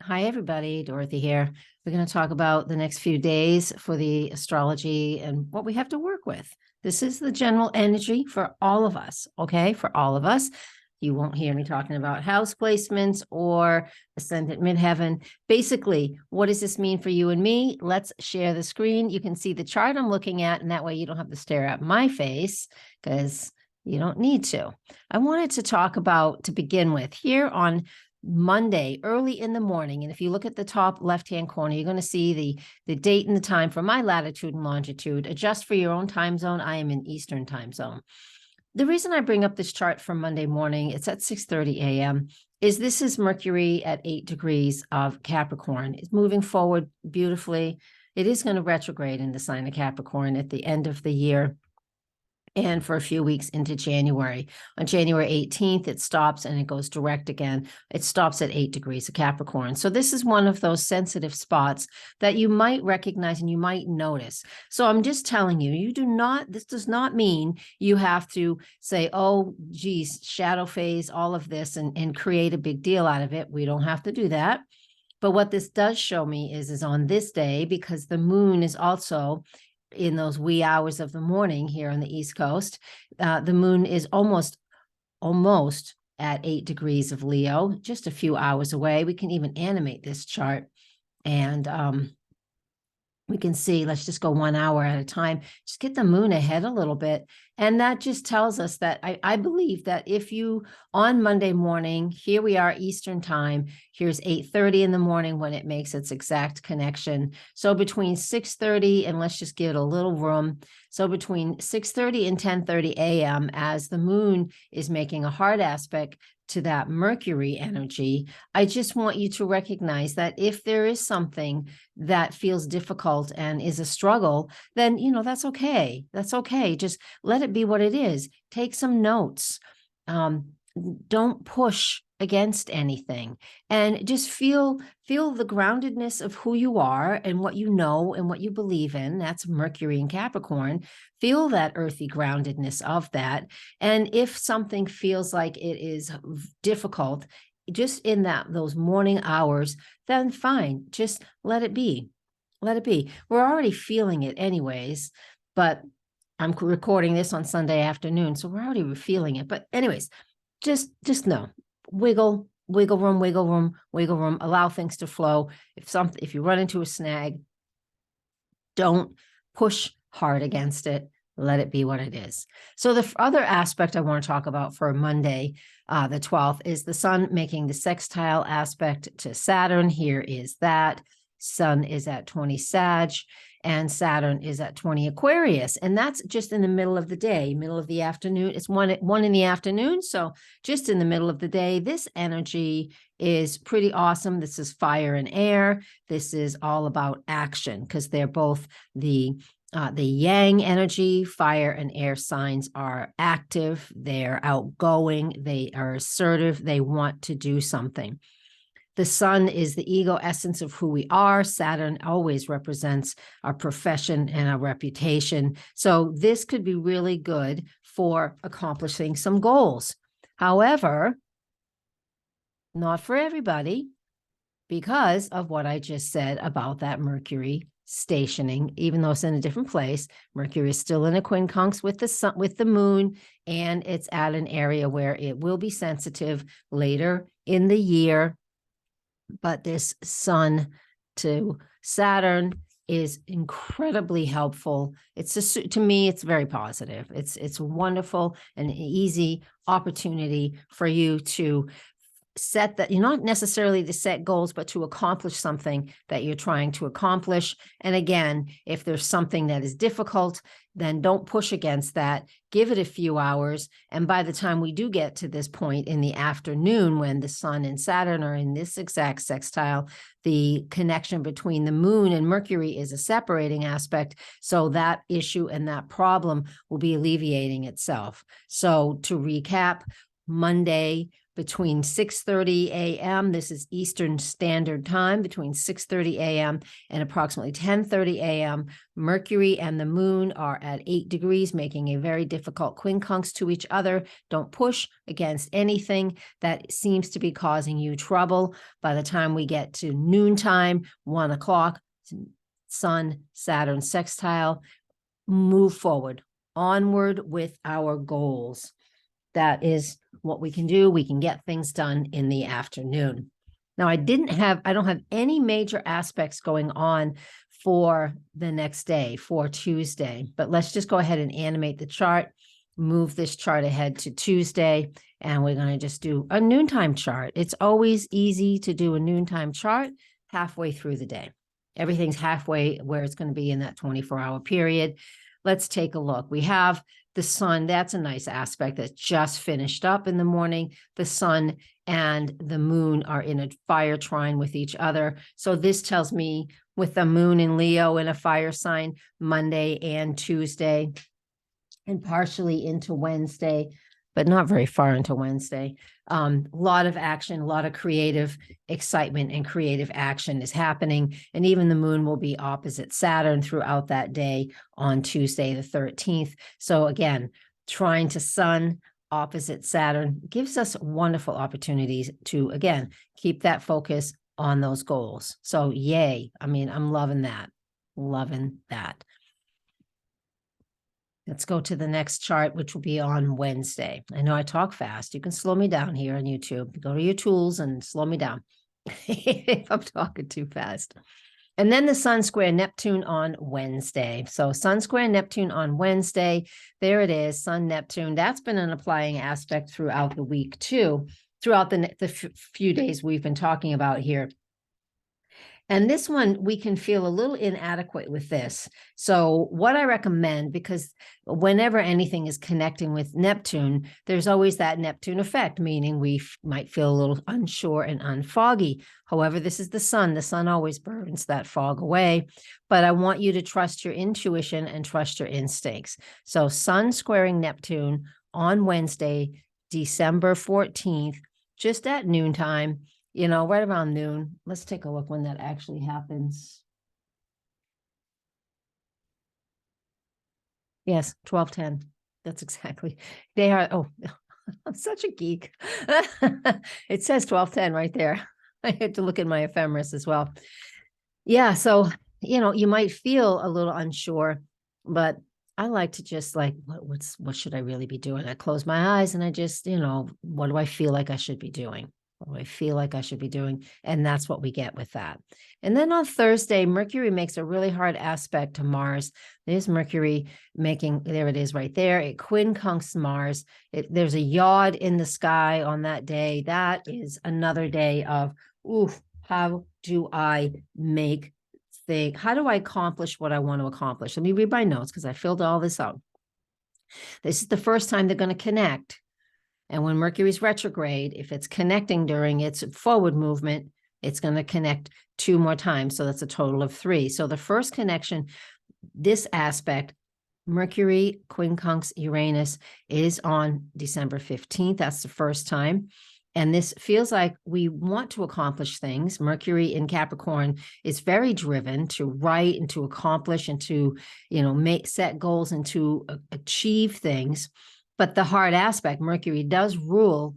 Hi, everybody. Dorothy here. We're going to talk about the next few days for the astrology and what we have to work with. This is the general energy for all of us, okay? For all of us. You won't hear me talking about house placements or ascendant midheaven. Basically, what does this mean for you and me? Let's share the screen. You can see the chart I'm looking at, and that way you don't have to stare at my face because you don't need to. I wanted to talk about, to begin with, here on Monday, early in the morning. And if you look at the top left-hand corner, you're going to see the date and the time for my latitude and longitude. Adjust for your own time zone. I am in Eastern time zone. The reason I bring up this chart from Monday morning, it's at 6:30 a.m., is this is Mercury at 8 degrees of Capricorn. It's moving forward beautifully. It is going to retrograde in the sign of Capricorn at the end of the year and for a few weeks into January. On January 18th, it stops and it goes direct again. It stops at 8 degrees of Capricorn. So this is one of those sensitive spots that you might recognize and you might notice. So I'm just telling you, this does not mean you have to say, oh, geez, shadow phase, all of this and create a big deal out of it. We don't have to do that. But what this does show me is on this day, because the moon is also in those wee hours of the morning here on the East Coast, the moon is almost at 8 degrees of Leo, just a few hours away. We can even animate this chart and we can see, let's just go 1 hour at a time, just get the moon ahead a little bit. And that just tells us that I believe that if you, on Monday morning, here we are Eastern time, here's 8:30 in the morning when it makes its exact connection. So between 6:30 and let's just give it a little room. So between 6:30 and 10:30 a.m. as the moon is making a hard aspect to that Mercury energy, I just want you to recognize that if there is something that feels difficult and is a struggle, then, that's okay. That's okay. Just let it be what it is. Take some notes. Don't push against anything and just feel the groundedness of who you are and what you know and what you believe in. That's Mercury and Capricorn. Feel that earthy groundedness of that. And if something feels like it is difficult just in those morning hours, then fine, just let it be. Let it be. We're already feeling it anyways, but I'm recording this on Sunday afternoon, so we're already feeling it. But anyways, just know, wiggle room, allow things to flow. If you run into a snag, don't push hard against it. Let it be what it is. So the other aspect I want to talk about for Monday, the 12th, is the sun making the sextile aspect to Saturn. Here is that. Sun is at 20 Sag and Saturn is at 20 Aquarius. And that's just in the middle of the day, middle of the afternoon. It's one in the afternoon. So just in the middle of the day, this energy is pretty awesome. This is fire and air. This is all about action because they're both the yang energy. Fire and air signs are active. They're outgoing. They are assertive. They want to do something. The sun is the ego essence of who we are. Saturn always represents our profession and our reputation. So this could be really good for accomplishing some goals. However, not for everybody because of what I just said about that Mercury stationing. Even though it's in a different place, Mercury is still in a quincunx with the sun, with the moon, and it's at an area where it will be sensitive later in the year. But this sun to Saturn is incredibly helpful. It's just, to me, it's very positive. It's wonderful and an easy opportunity for you to set that, you're not necessarily to set goals, but to accomplish something that you're trying to accomplish. And again, if there's something that is difficult, then don't push against that. Give it a few hours. And by the time we do get to this point in the afternoon, when the sun and Saturn are in this exact sextile, the connection between the moon and Mercury is a separating aspect. So that issue and that problem will be alleviating itself. So to recap, Monday, between 6:30 a.m. This is Eastern Standard Time, between 6:30 a.m. and approximately 10:30 a.m. Mercury and the moon are at 8 degrees, making a very difficult quincunx to each other. Don't push against anything that seems to be causing you trouble. By the time we get to noontime, 1 o'clock, Sun-Saturn sextile, move forward, onward with our goals. That is what we can do. We can get things done in the afternoon. Now, I don't have any major aspects going on for the next day, for Tuesday, but let's just go ahead and animate the chart, move this chart ahead to Tuesday, and we're going to just do a noontime chart. It's always easy to do a noontime chart halfway through the day. Everything's halfway where it's going to be in that 24-hour period. Let's take a look. We have the sun. That's a nice aspect that just finished up in the morning. The sun and the moon are in a fire trine with each other. So this tells me with the moon in Leo in a fire sign, Monday and Tuesday, and partially into Wednesday, but not very far into Wednesday. A lot of action, a lot of creative excitement and creative action is happening. And even the moon will be opposite Saturn throughout that day on Tuesday, the 13th. So again, trine to sun opposite Saturn gives us wonderful opportunities to, again, keep that focus on those goals. So yay. I mean, I'm loving that. Loving that. Let's go to the next chart, which will be on Wednesday. I know I talk fast. You can slow me down here on YouTube. Go to your tools and slow me down if I'm talking too fast. And then the Sun square Neptune on Wednesday. So Sun square Neptune on Wednesday. There it is, Sun Neptune. That's been an applying aspect throughout the week too, throughout the few days we've been talking about here. And this one, we can feel a little inadequate with this. So what I recommend, because whenever anything is connecting with Neptune, there's always that Neptune effect, meaning we might feel a little unsure and unfoggy. However, this is the sun. The sun always burns that fog away. But I want you to trust your intuition and trust your instincts. So Sun squaring Neptune on Wednesday, December 14th, just at noontime. You know, right around noon. Let's take a look when that actually happens. Yes, 12:10. That's exactly. They are, oh, I'm such a geek. It says 12:10 right there. I had to look at my ephemeris as well. Yeah, so, you know, you might feel a little unsure, but I like to just like, what should I really be doing? I close my eyes and I just, you know, what do I feel like I should be doing? What do I feel like I should be doing? And that's what we get with that. And then on Thursday, Mercury makes a really hard aspect to Mars. There's Mercury making, there it is right there. It quincunx Mars. There's a yod in the sky on that day. That is another day of, oof, how do I how do I accomplish what I want to accomplish? Let me read my notes because I filled all this out. This is the first time they're going to connect. And when Mercury's retrograde, if it's connecting during its forward movement, it's going to connect 2 more times. So that's a total of 3. So the first connection, this aspect, Mercury, quincunx, Uranus, is on December 15th. That's the first time. And this feels like we want to accomplish things. Mercury in Capricorn is very driven to write and to accomplish and to, you know, set goals and to achieve things. But the hard aspect, Mercury does rule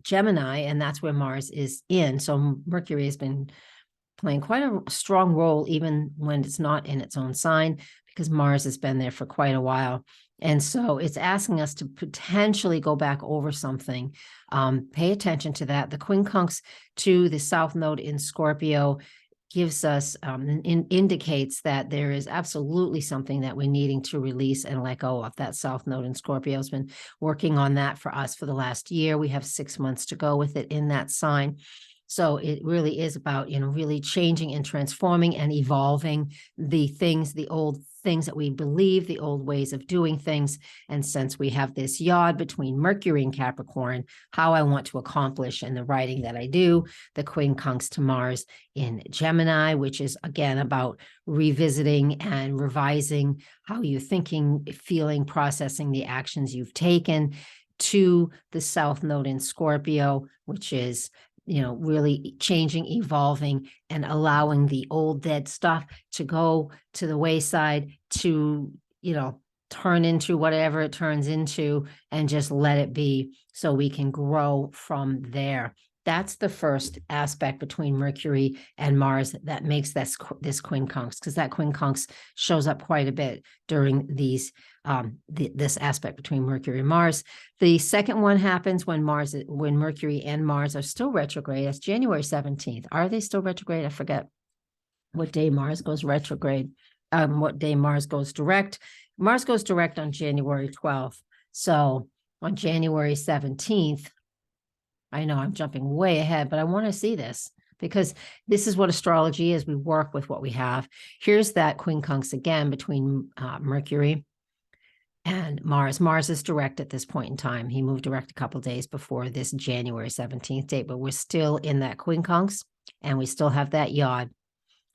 Gemini, and that's where Mars is in. So Mercury has been playing quite a strong role, even when it's not in its own sign, because Mars has been there for quite a while. And so it's asking us to potentially go back over something. Pay attention to that. The quincunx to the South Node in Scorpio gives us, indicates that there is absolutely something that we're needing to release and let go of. That South Node in Scorpio has been working on that for us for the last year. We have 6 months to go with it in that sign. So it really is about, you know, really changing and transforming and evolving the things, the old things that we believe, the old ways of doing things. And since we have this yod between Mercury and Capricorn, how I want to accomplish in the writing that I do, the quincunx to Mars in Gemini, which is again about revisiting and revising how you're thinking, feeling, processing the actions you've taken to the South Node in Scorpio, which is, really changing, evolving, and allowing the old dead stuff to go to the wayside, to, turn into whatever it turns into, and just let it be so we can grow from there. That's the first aspect between Mercury and Mars that makes this quincunx, because that quincunx shows up quite a bit during these this aspect between Mercury and Mars. The second one happens when Mercury and Mars are still retrograde. That's January 17th. Are they still retrograde? I forget what day Mars goes retrograde, what day Mars goes direct. Mars goes direct on January 12th. So on January 17th, I know I'm jumping way ahead, but I want to see this because this is what astrology is. We work with what we have. Here's that quincunx again between Mercury and Mars. Mars is direct at this point in time. He moved direct a couple of days before this January 17th date, but we're still in that quincunx and we still have that yod.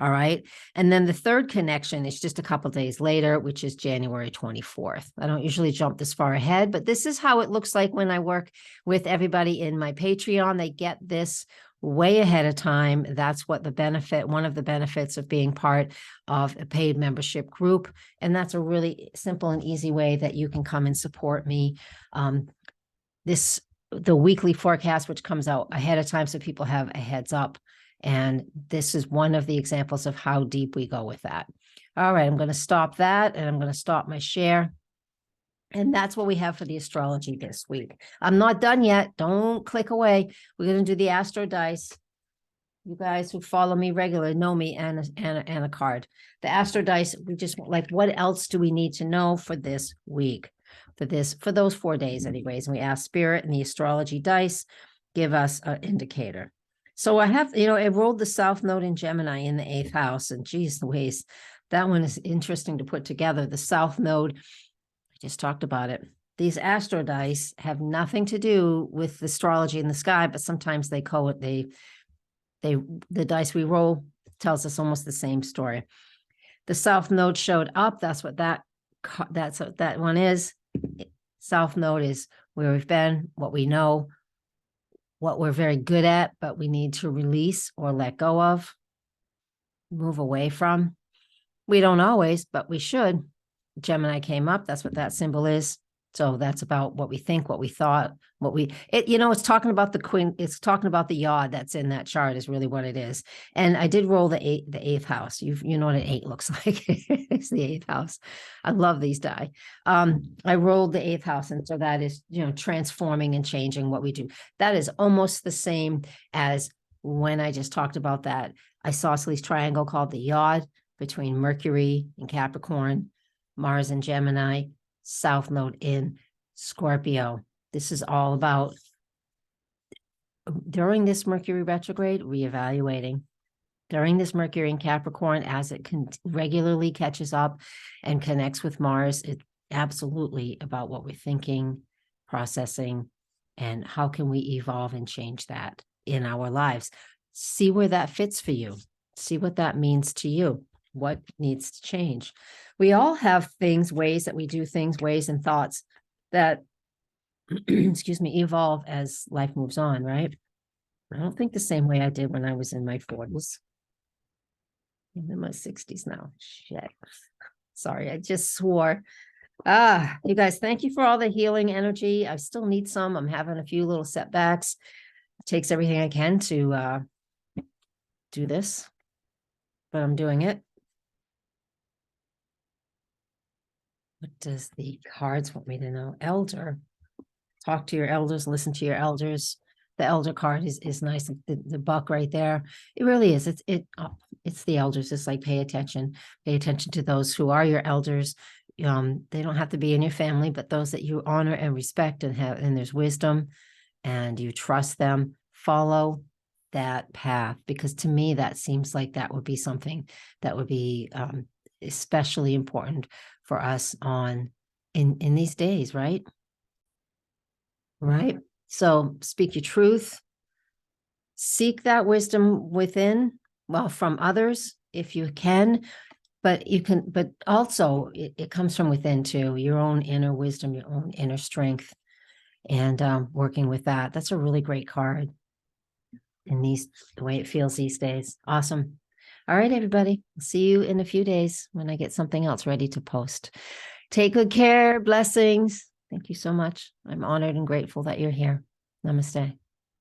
All right. And then the third connection is just a couple of days later, which is January 24th. I don't usually jump this far ahead, but this is how it looks like when I work with everybody in my Patreon. They get this way ahead of time. That's what one of the benefits of being part of a paid membership group. And that's a really simple and easy way that you can come and support me. The weekly forecast, which comes out ahead of time so people have a heads up. And this is one of the examples of how deep we go with that. All right, I'm going to stop that and I'm going to stop my share. And that's what we have for the astrology this week. I'm not done yet. Don't click away. We're going to do the Astro dice. You guys who follow me regularly know me and a card. The Astro dice, we just like, what else do we need to know for this week? For those 4 days anyways. And we ask Spirit and the astrology dice, give us an indicator. So I have, I rolled the South Node in Gemini in the 8th house, and geez Louise, that one is interesting to put together. The South Node, I just talked about it. These Astro dice have nothing to do with astrology in the sky, but sometimes the dice we roll tells us almost the same story. The South Node showed up. That's what that one is. South Node is where we've been, what we know, what we're very good at, but we need to release or let go of, move away from. We don't always, but we should. Gemini came up. That's what that symbol is. So that's about what we think, what we thought, it's talking about it's talking about the yod that's in that chart is really what it is. And I did roll the 8th house. You know what an 8 looks like. It's the 8th house. I love these die. I rolled the 8th house. And so that is, transforming and changing what we do. That is almost the same as when I just talked about that isosceles triangle called the yod between Mercury and Capricorn, Mars and Gemini, South Node in Scorpio. This is all about, during this Mercury retrograde, reevaluating. During this Mercury in Capricorn, as it regularly catches up and connects with Mars, it's absolutely about what we're thinking, processing, and how can we evolve and change that in our lives. See where that fits for you. See what that means to you. What needs to change? We all have ways that we do things, ways and thoughts that, evolve as life moves on, right? I don't think the same way I did when I was in my 40s. I'm in my 60s now. Shit. Sorry, I just swore. You guys, thank you for all the healing energy. I still need some. I'm having a few little setbacks. It takes everything I can to do this, but I'm doing it. What does the cards want me to know? Elder. Talk to your elders, listen to your elders. The elder card is nice. The buck right there. It really is. It's the elders. It's like pay attention. Pay attention to those who are your elders. They don't have to be in your family, but those that you honor and respect and there's wisdom and you trust them. Follow that path, because to me that seems like that would be something that would be especially important for us in these days, right? Right. So speak your truth, seek that wisdom within, from others if you can, but also it comes from within too, your own inner wisdom, your own inner strength. and working with that. That's a really great card in the way it feels these days. Awesome. All right, everybody. I'll see you in a few days when I get something else ready to post. Take good care. Blessings. Thank you so much. I'm honored and grateful that you're here. Namaste.